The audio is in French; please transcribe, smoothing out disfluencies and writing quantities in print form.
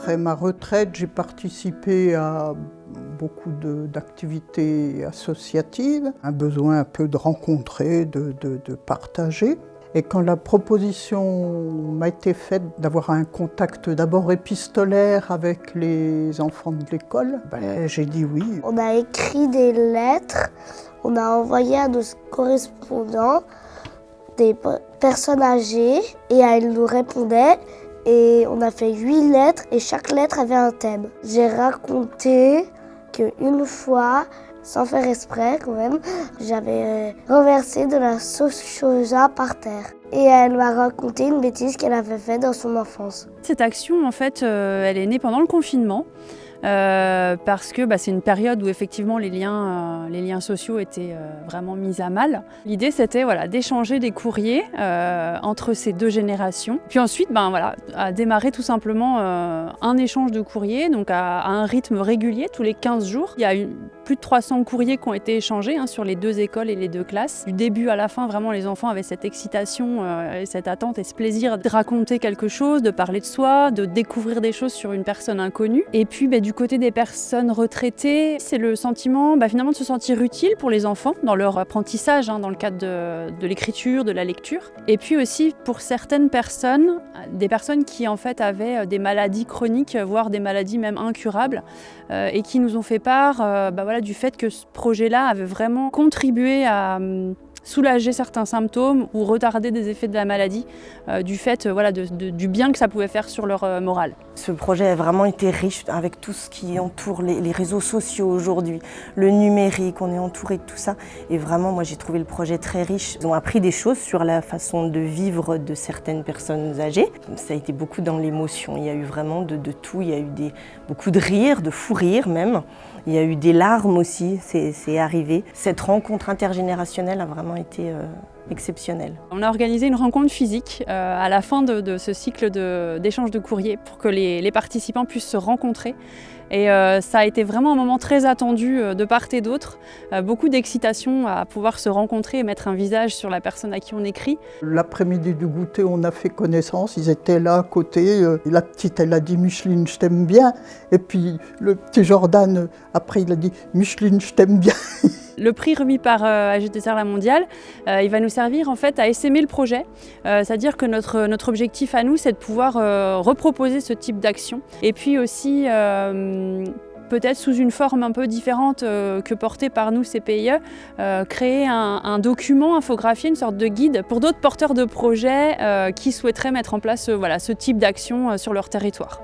Après ma retraite, j'ai participé à beaucoup d'activités associatives, un besoin un peu de rencontrer, de partager. Et quand la proposition m'a été faite d'avoir un contact d'abord épistolaire avec les enfants de l'école, j'ai dit oui. On a écrit des lettres, on a envoyé à nos correspondants des personnes âgées et elles nous répondaient. Et on a fait 8 lettres et chaque lettre avait un thème. J'ai raconté qu'une fois, sans faire exprès quand même, j'avais renversé de la sauce soja par terre. Et elle m'a raconté une bêtise qu'elle avait faite dans son enfance. Cette action, en fait, elle est née pendant le confinement. Parce que c'est une période où effectivement les liens sociaux étaient vraiment mis à mal. L'idée c'était d'échanger des courriers entre ces deux générations. Puis ensuite à démarrer tout simplement un échange de courriers, donc à un rythme régulier tous les 15 jours. Il y a plus de 300 courriers qui ont été échangés sur les 2 écoles et les 2 classes. Du début à la fin, vraiment les enfants avaient cette excitation et cette attente et ce plaisir de raconter quelque chose, de parler de soi, de découvrir des choses sur une personne inconnue. Et puis du côté des personnes retraitées, c'est le sentiment finalement de se sentir utile pour les enfants dans leur apprentissage, dans le cadre de l'écriture, de la lecture. Et puis aussi pour certaines personnes, des personnes qui en fait avaient des maladies chroniques, voire des maladies même incurables, et qui nous ont fait part du fait que ce projet-là avait vraiment contribué à soulager certains symptômes ou retarder des effets de la maladie, du fait du bien que ça pouvait faire sur leur morale. Ce projet a vraiment été riche avec tout ce qui entoure les réseaux sociaux aujourd'hui, le numérique, on est entouré de tout ça. Et vraiment, moi j'ai trouvé le projet très riche. Ils ont appris des choses sur la façon de vivre de certaines personnes âgées. Ça a été beaucoup dans l'émotion, il y a eu vraiment de tout, il y a eu beaucoup de rires, de fou rires même. Il y a eu des larmes aussi, c'est arrivé. Cette rencontre intergénérationnelle a vraiment été exceptionnelle. On a organisé une rencontre physique à la fin de ce cycle d'échange de courriers pour que les participants puissent se rencontrer. Et ça a été vraiment un moment très attendu de part et d'autre. Beaucoup d'excitation à pouvoir se rencontrer et mettre un visage sur la personne à qui on écrit. L'après-midi du goûter, on a fait connaissance, ils étaient là à côté. La petite, elle a dit « Micheline, je t'aime bien ». Et puis le petit Jordan, après, il a dit « Micheline, je t'aime bien ». Le prix remis par AGTSR La Mondiale, il va nous servir en fait à essaimer le projet, c'est-à-dire que notre objectif à nous, c'est de pouvoir reproposer ce type d'action. Et puis aussi, peut-être sous une forme un peu différente que portée par nous CPIE, créer un document infographié, une sorte de guide pour d'autres porteurs de projets qui souhaiteraient mettre en place ce type d'action sur leur territoire.